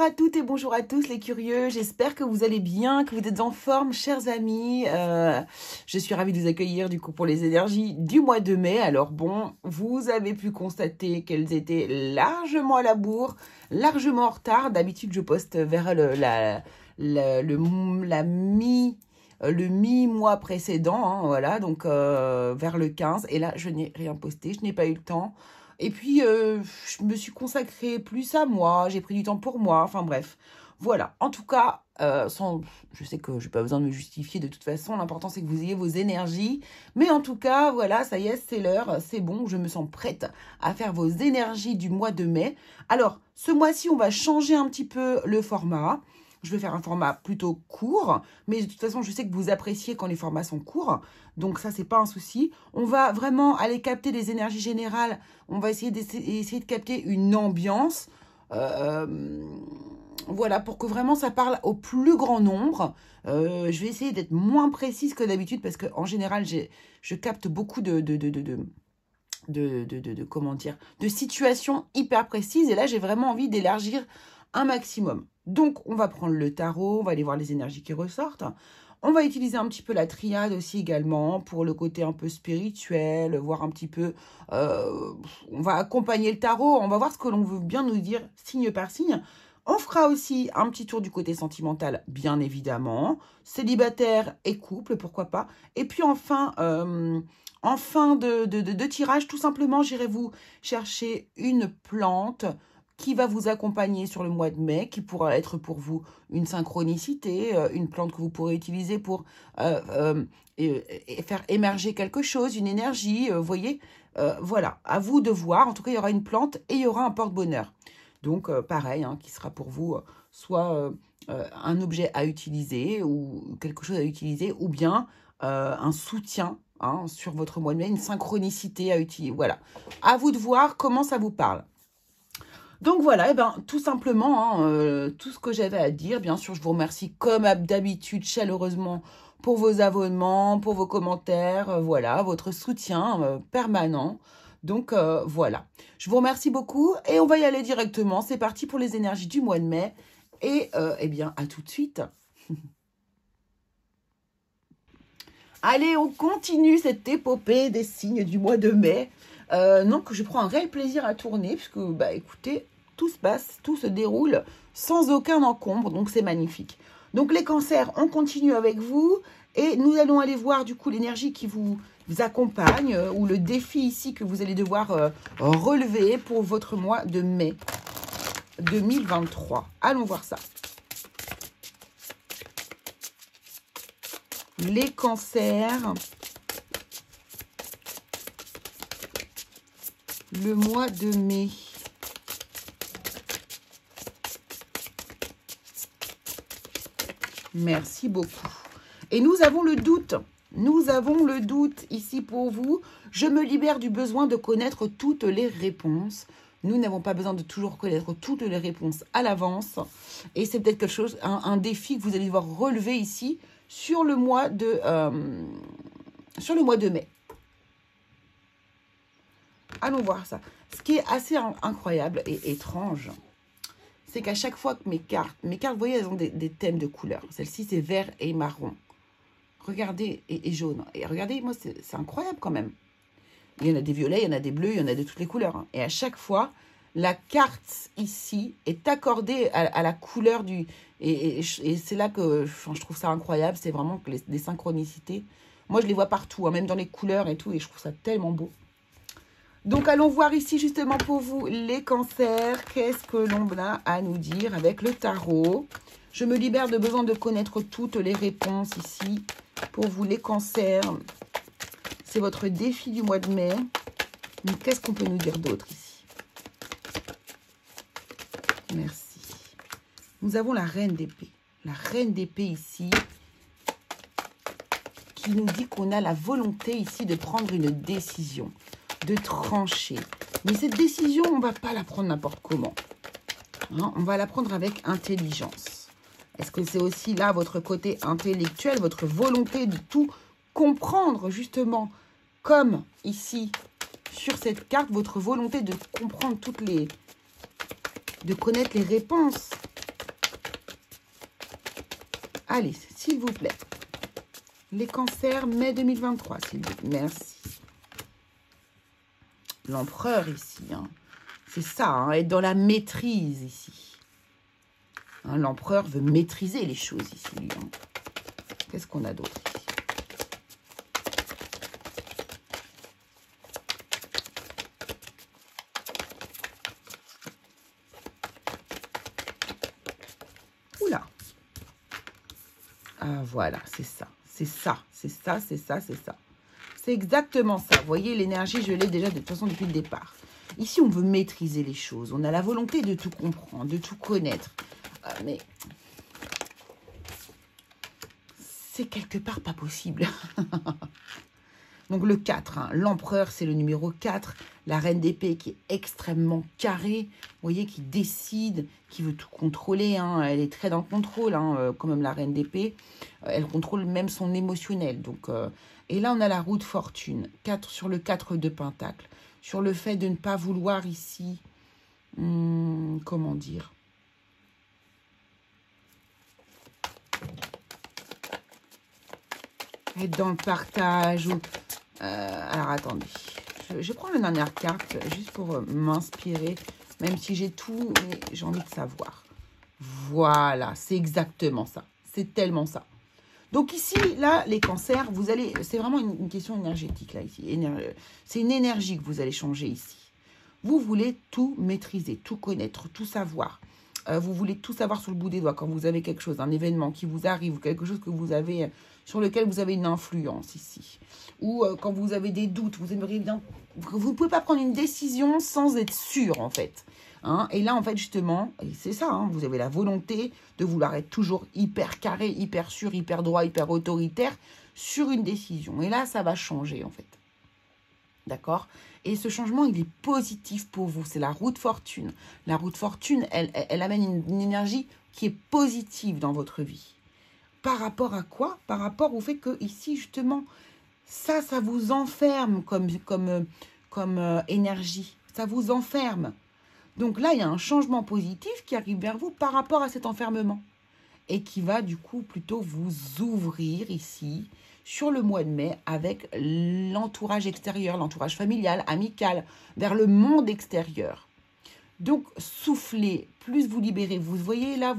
Bonjour à toutes et bonjour à tous les curieux, j'espère que vous allez bien, que vous êtes en forme, chers amis. Je suis ravie de vous accueillir du coup pour les énergies du mois de mai. Alors bon, vous avez pu constater qu'elles étaient largement à la bourre, largement en retard. D'habitude, je poste vers le mi-mois précédent, hein, voilà, donc vers le 15. Et là, je n'ai rien posté, je n'ai pas eu le temps. Et puis, je me suis consacrée plus à moi, j'ai pris du temps pour moi, enfin bref. Voilà, en tout cas, je sais que je n'ai pas besoin de me justifier de toute façon, l'important c'est que vous ayez vos énergies. Mais en tout cas, voilà, ça y est, c'est l'heure, c'est bon, je me sens prête à faire vos énergies du mois de mai. Alors, ce mois-ci, on va changer un petit peu le format. Je vais faire un format plutôt court, mais de toute façon, je sais que vous appréciez quand les formats sont courts, donc ça, c'est pas un souci. On va vraiment aller capter des énergies générales, on va essayer de capter une ambiance, voilà, pour que vraiment ça parle au plus grand nombre. Je vais essayer d'être moins précise que d'habitude, parce qu'en général, je capte beaucoup comment dire, de situations hyper précises, et là, j'ai vraiment envie d'élargir un maximum. Donc, on va prendre le tarot, on va aller voir les énergies qui ressortent. On va utiliser un petit peu la triade aussi également pour le côté un peu spirituel, voir un petit peu... on va accompagner le tarot, on va voir ce que l'on veut bien nous dire signe par signe. On fera aussi un petit tour du côté sentimental, bien évidemment. Célibataire et couple, pourquoi pas. Et puis enfin... en fin de tirage, tout simplement, j'irai vous chercher une plante qui va vous accompagner sur le mois de mai, qui pourra être pour vous une synchronicité, une plante que vous pourrez utiliser pour faire émerger quelque chose, une énergie, vous voyez. Voilà, à vous de voir. En tout cas, il y aura une plante et il y aura un porte-bonheur. Donc, pareil, hein, qui sera pour vous soit un objet à utiliser ou quelque chose à utiliser, ou bien un soutien, hein, sur votre mois de mai, une synchronicité à utiliser. Voilà, à vous de voir comment ça vous parle. Donc voilà, et ben, tout simplement, hein, tout ce que j'avais à dire. Bien sûr, je vous remercie comme d'habitude chaleureusement pour vos abonnements, pour vos commentaires, voilà, votre soutien permanent. Donc voilà, je vous remercie beaucoup et on va y aller directement. C'est parti pour les énergies du mois de mai et eh bien, à tout de suite. Allez, on continue cette épopée des signes du mois de mai. Donc, je prends un réel plaisir à tourner puisque, bah, écoutez, tout se passe, tout se déroule sans aucun encombre, donc c'est magnifique. Donc, les cancers, on continue avec vous et nous allons aller voir du coup l'énergie qui vous accompagne ou le défi ici que vous allez devoir relever pour votre mois de mai 2023. Allons voir ça. Les cancers, le mois de mai. Merci beaucoup. Et nous avons le doute. Nous avons le doute ici pour vous. Je me libère du besoin de connaître toutes les réponses. Nous n'avons pas besoin de toujours connaître toutes les réponses à l'avance. Et c'est peut-être quelque chose, un défi que vous allez devoir relever ici sur le mois de mai. Allons voir ça. Ce qui est assez incroyable et étrange, c'est qu'à chaque fois que mes cartes, vous voyez, elles ont des thèmes de couleurs. Celle-ci, c'est vert et marron. Regardez, et jaune. Et regardez, moi, c'est incroyable quand même. Il y en a des violets, il y en a des bleus, il y en a de toutes les couleurs. Hein. Et à chaque fois, la carte ici est accordée à la couleur du... Et c'est là que je trouve ça incroyable. C'est vraiment que des synchronicités. Moi, je les vois partout, hein, même dans les couleurs et tout. Et je trouve ça tellement beau. Donc, allons voir ici justement pour vous les cancers. Qu'est-ce que l'on a à nous dire avec le tarot? Je me libère de besoin de connaître toutes les réponses ici. Pour vous, les cancers, c'est votre défi du mois de mai. Mais qu'est-ce qu'on peut nous dire d'autre ici? Merci. Nous avons la reine d'épée. La reine d'épée ici, qui nous dit qu'on a la volonté ici de prendre une décision, de trancher. Mais cette décision, on ne va pas la prendre n'importe comment. Hein, on va la prendre avec intelligence. Est-ce que c'est aussi là votre côté intellectuel, votre volonté de tout comprendre justement, comme ici sur cette carte, votre volonté de comprendre de connaître les réponses Allez, s'il vous plaît. Les cancers, mai 2023, s'il vous plaît. Merci. L'empereur ici, hein. C'est ça, hein, être dans la maîtrise ici. Hein, l'empereur veut maîtriser les choses ici, lui. Hein. Qu'est-ce qu'on a d'autre ici? Oula. Ah, voilà, c'est ça. C'est ça, c'est ça, c'est ça, c'est ça. C'est exactement ça. Vous voyez, l'énergie, je l'ai déjà de toute façon depuis le départ. Ici, on veut maîtriser les choses. On a la volonté de tout comprendre, de tout connaître. Mais c'est quelque part pas possible. Donc le 4, hein, l'empereur, c'est le numéro 4. La reine d'épée qui est extrêmement carrée. Vous voyez, qui décide, qui veut tout contrôler. Hein. Elle est très dans le contrôle, hein, quand même, la reine d'épée. Elle contrôle même son émotionnel. Donc, et là, on a la roue de fortune. 4 sur le 4 de pentacle. Sur le fait de ne pas vouloir ici... comment dire? Être dans le partage ou... alors, attendez. Je prends la dernière carte juste pour m'inspirer. Même si j'ai tout, mais j'ai envie de savoir. Voilà, c'est exactement ça. C'est tellement ça. Donc ici, là, les cancers, vous allez... C'est vraiment une question énergétique, là, ici. C'est une énergie que vous allez changer ici. Vous voulez tout maîtriser, tout connaître, tout savoir. Vous voulez tout savoir sur le bout des doigts quand vous avez quelque chose, un événement qui vous arrive, ou quelque chose que vous avez, sur lequel vous avez une influence ici. Ou quand vous avez des doutes, vous aimeriez bien... Vous ne pouvez pas prendre une décision sans être sûr, en fait. Hein, et là, en fait, justement, c'est ça, hein, vous avez la volonté de vouloir être toujours hyper carré, hyper sûr, hyper droit, hyper autoritaire sur une décision. Et là, ça va changer, en fait. D'accord? Et ce changement, il est positif pour vous. C'est la roue de fortune. La roue de fortune, elle amène une énergie qui est positive dans votre vie. Par rapport à quoi? Par rapport au fait que ici, justement, ça vous enferme comme énergie. Ça vous enferme. Donc là, il y a un changement positif qui arrive vers vous par rapport à cet enfermement. Et qui va du coup plutôt vous ouvrir ici sur le mois de mai avec l'entourage extérieur, l'entourage familial, amical, vers le monde extérieur. Donc soufflez, plus vous libérez. Vous voyez là,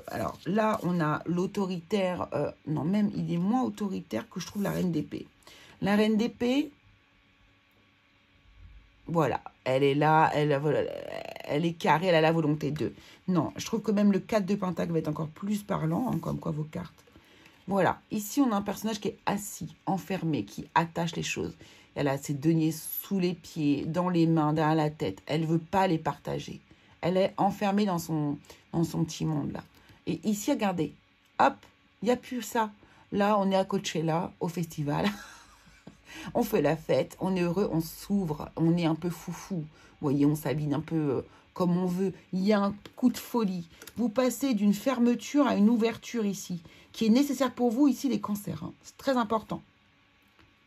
alors là on a l'autoritaire, non même il est moins autoritaire que je trouve la reine d'épée. La reine d'épée, voilà, elle est là, elle est carrée, elle a la volonté de. Non, je trouve que même le 4 de pentacle va être encore plus parlant, hein, comme quoi vos cartes. Voilà, ici on a un personnage qui est assis, enfermé, qui attache les choses. Elle a ses deniers sous les pieds, dans les mains, derrière la tête. Elle ne veut pas les partager. Elle est enfermée dans son petit monde là. Et ici, regardez, hop, il n'y a plus ça. Là, on est à Coachella, au festival. On fait la fête, on est heureux, on s'ouvre, on est un peu foufou. Vous voyez, on s'habille un peu comme on veut. Il y a un coup de folie. Vous passez d'une fermeture à une ouverture ici, qui est nécessaire pour vous ici, les cancers. Hein. C'est très important.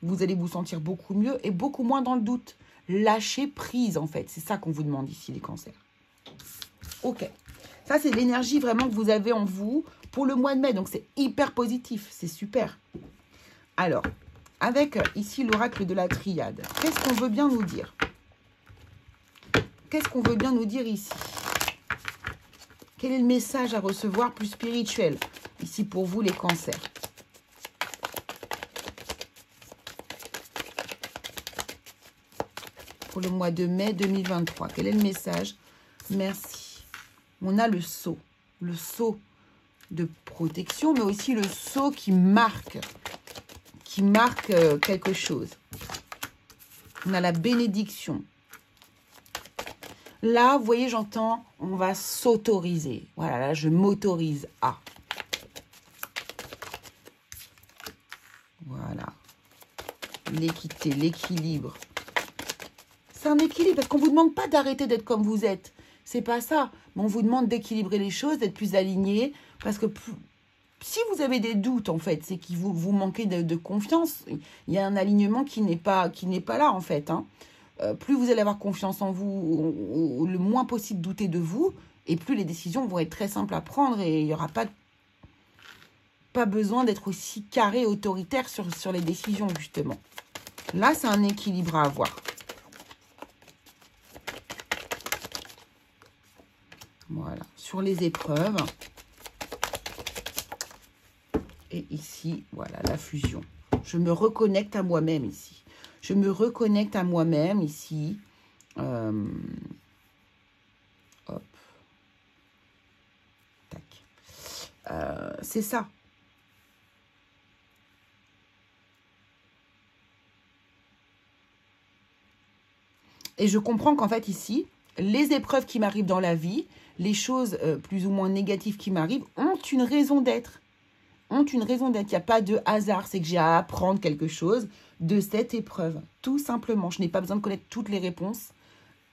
Vous allez vous sentir beaucoup mieux et beaucoup moins dans le doute. Lâchez prise, en fait. C'est ça qu'on vous demande ici, les cancers. Ok. Ça, c'est l'énergie vraiment que vous avez en vous pour le mois de mai. Donc, c'est hyper positif. C'est super. Alors... Avec ici l'oracle de la triade. Qu'est-ce qu'on veut bien nous dire? Qu'est-ce qu'on veut bien nous dire ici? Quel est le message à recevoir plus spirituel? Ici pour vous les cancers. Pour le mois de mai 2023. Quel est le message? Merci. On a le sceau. Le sceau de protection, mais aussi le sceau qui marque quelque chose. On a la bénédiction. Là, vous voyez, j'entends, on va s'autoriser. Voilà, là, je m'autorise à. Voilà. L'équité, l'équilibre. C'est un équilibre, parce qu'on ne vous demande pas d'arrêter d'être comme vous êtes. C'est pas ça. Mais on vous demande d'équilibrer les choses, d'être plus aligné, parce que... Si vous avez des doutes, en fait, c'est que vous manquez de confiance. Il y a un alignement qui n'est pas là, en fait. Hein. Plus vous allez avoir confiance en vous, ou le moins possible douter de vous, et plus les décisions vont être très simples à prendre et il n'y aura pas pas besoin d'être aussi carré, autoritaire sur les décisions, justement. Là, c'est un équilibre à avoir. Voilà, sur les épreuves. Et ici, voilà, la fusion. Je me reconnecte à moi-même ici. Je me reconnecte à moi-même ici. Hop. Tac. C'est ça. Et je comprends qu'en fait, ici, les épreuves qui m'arrivent dans la vie, les choses plus ou moins négatives qui m'arrivent, ont une raison d'être. Ont une raison d'être. Il n'y a pas de hasard. C'est que j'ai à apprendre quelque chose de cette épreuve. Tout simplement. Je n'ai pas besoin de connaître toutes les réponses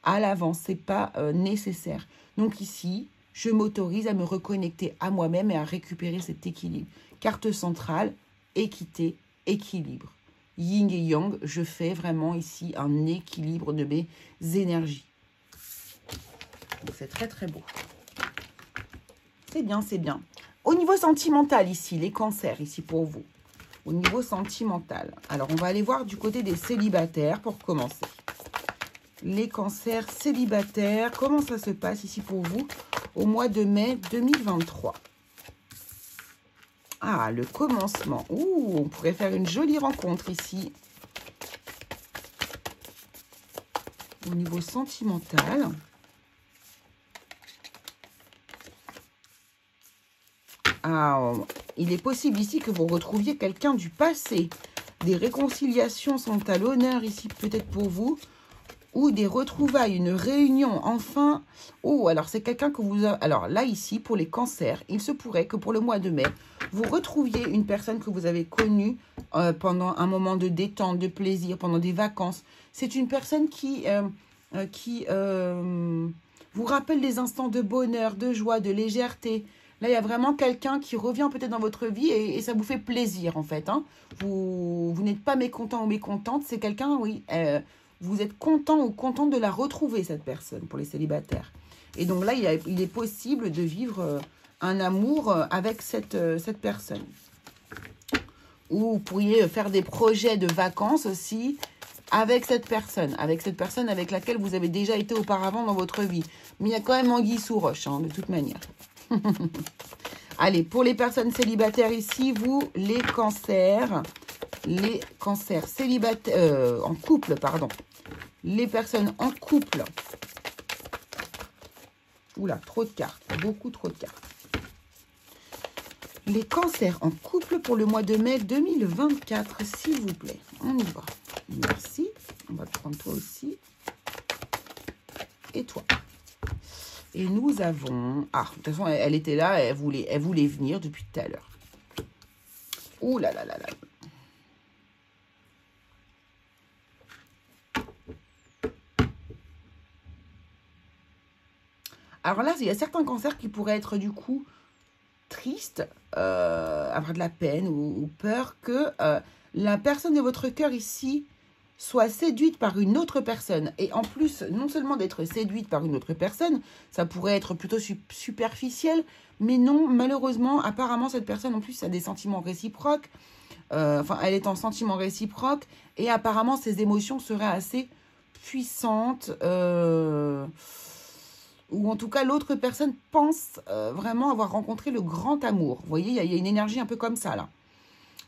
à l'avance. Ce n'est pas nécessaire. Donc ici, je m'autorise à me reconnecter à moi-même et à récupérer cet équilibre. Carte centrale, équité, équilibre. Yin et Yang, je fais vraiment ici un équilibre de mes énergies. C'est très très beau. C'est bien, c'est bien. Au niveau sentimental ici, les cancers ici pour vous. Au niveau sentimental. Alors on va aller voir du côté des célibataires pour commencer. Les cancers célibataires, comment ça se passe ici pour vous au mois de mai 2023? Ah, le commencement. Ouh, on pourrait faire une jolie rencontre ici. Au niveau sentimental. Ah, il est possible ici que vous retrouviez quelqu'un du passé. Des réconciliations sont à l'honneur ici, peut-être pour vous. Ou des retrouvailles, une réunion, enfin. Oh, alors c'est quelqu'un que vous... Alors là, ici, pour les cancers, il se pourrait que pour le mois de mai, vous retrouviez une personne que vous avez connue pendant un moment de détente, de plaisir, pendant des vacances. C'est une personne qui vous rappelle des instants de bonheur, de joie, de légèreté. Là, il y a vraiment quelqu'un qui revient peut-être dans votre vie et ça vous fait plaisir, en fait. Hein. Vous n'êtes pas mécontent ou mécontente. C'est quelqu'un, oui... vous êtes content ou contente de la retrouver, cette personne, pour les célibataires. Et donc là, il est possible de vivre un amour avec cette personne. Ou vous pourriez faire des projets de vacances aussi avec cette personne avec laquelle vous avez déjà été auparavant dans votre vie. Mais il y a quand même anguille sous roche, hein, de toute manière. Allez, pour les personnes célibataires ici, vous, les cancers célibataires, en couple, pardon. Les personnes en couple. Oula, trop de cartes. Beaucoup trop de cartes. Les cancers en couple pour le mois de mai 2024, s'il vous plaît. On y va. Merci. On va te prendre toi aussi. Et toi. Et nous avons... Ah, de toute façon, elle était là. Elle voulait venir depuis tout à l'heure. Ouh là là là là. Alors là, il y a certains cancers qui pourraient être du coup tristes, avoir de la peine ou peur que la personne de votre cœur ici soit séduite par une autre personne. Et en plus, non seulement d'être séduite par une autre personne, ça pourrait être plutôt superficiel, mais non, malheureusement, apparemment, cette personne en plus a des sentiments réciproques. Enfin, elle est en sentiments réciproques et apparemment, ses émotions seraient assez puissantes. Ou en tout cas, l'autre personne pense vraiment avoir rencontré le grand amour. Vous voyez, il y a une énergie un peu comme ça, là.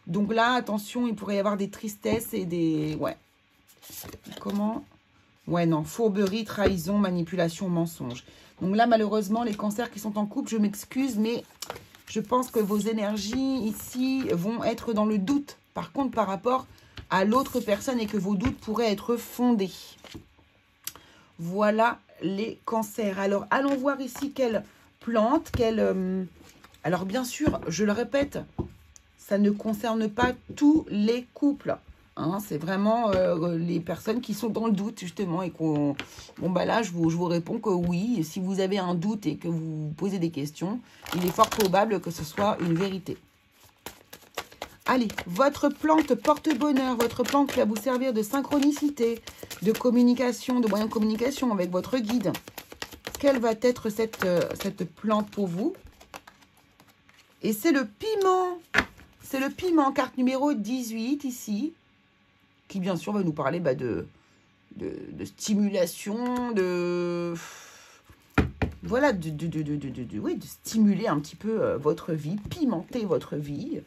Donc là, attention, il pourrait y avoir des tristesses et des... Ouais. Comment? Ouais, non. Fourberie, trahison, manipulation, mensonge. Donc là, malheureusement, les cancers qui sont en couple, je m'excuse, mais je pense que vos énergies ici vont être dans le doute. Par contre, par rapport à l'autre personne et que vos doutes pourraient être fondés. Voilà les cancers. Alors, allons voir ici quelle plante, Alors, bien sûr, je le répète, ça ne concerne pas tous les couples. Hein, c'est vraiment les personnes qui sont dans le doute, justement, et qu'on... Bon, bah là, je vous réponds que oui, si vous avez un doute et que vous posez des questions, il est fort probable que ce soit une vérité. Allez, votre plante porte-bonheur, votre plante qui va vous servir de synchronicité, de communication, de moyen de communication avec votre guide. Quelle va être cette plante pour vous? Et c'est le piment. C'est le piment, carte numéro 18 ici, qui bien sûr va nous parler de stimulation, voilà, oui, de stimuler un petit peu votre vie, pimenter votre vie.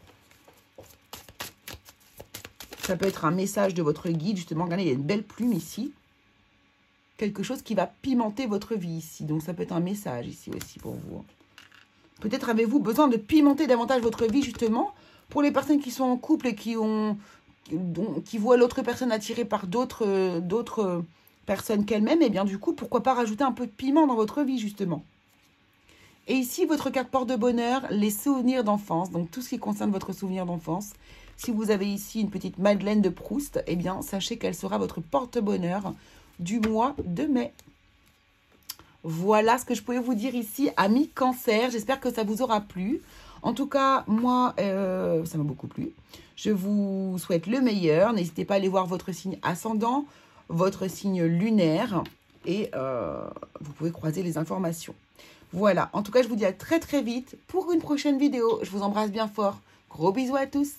Ça peut être un message de votre guide, justement. Regardez, il y a une belle plume ici. Quelque chose qui va pimenter votre vie ici. Donc, ça peut être un message ici aussi pour vous. Peut-être avez-vous besoin de pimenter davantage votre vie, justement, pour les personnes qui sont en couple et qui voient l'autre personne attirée par d'autres personnes qu'elle-même. Et bien, du coup, pourquoi pas rajouter un peu de piment dans votre vie, justement. Et ici, votre carte porte-bonheur, les souvenirs d'enfance. Donc, tout ce qui concerne votre souvenir d'enfance. Si vous avez ici une petite Madeleine de Proust, eh bien, sachez qu'elle sera votre porte-bonheur du mois de mai. Voilà ce que je pouvais vous dire ici, amis Cancer. J'espère que ça vous aura plu. En tout cas, moi, ça m'a beaucoup plu. Je vous souhaite le meilleur. N'hésitez pas à aller voir votre signe ascendant, votre signe lunaire. Et vous pouvez croiser les informations. Voilà. En tout cas, je vous dis à très très vite pour une prochaine vidéo. Je vous embrasse bien fort. Gros bisous à tous.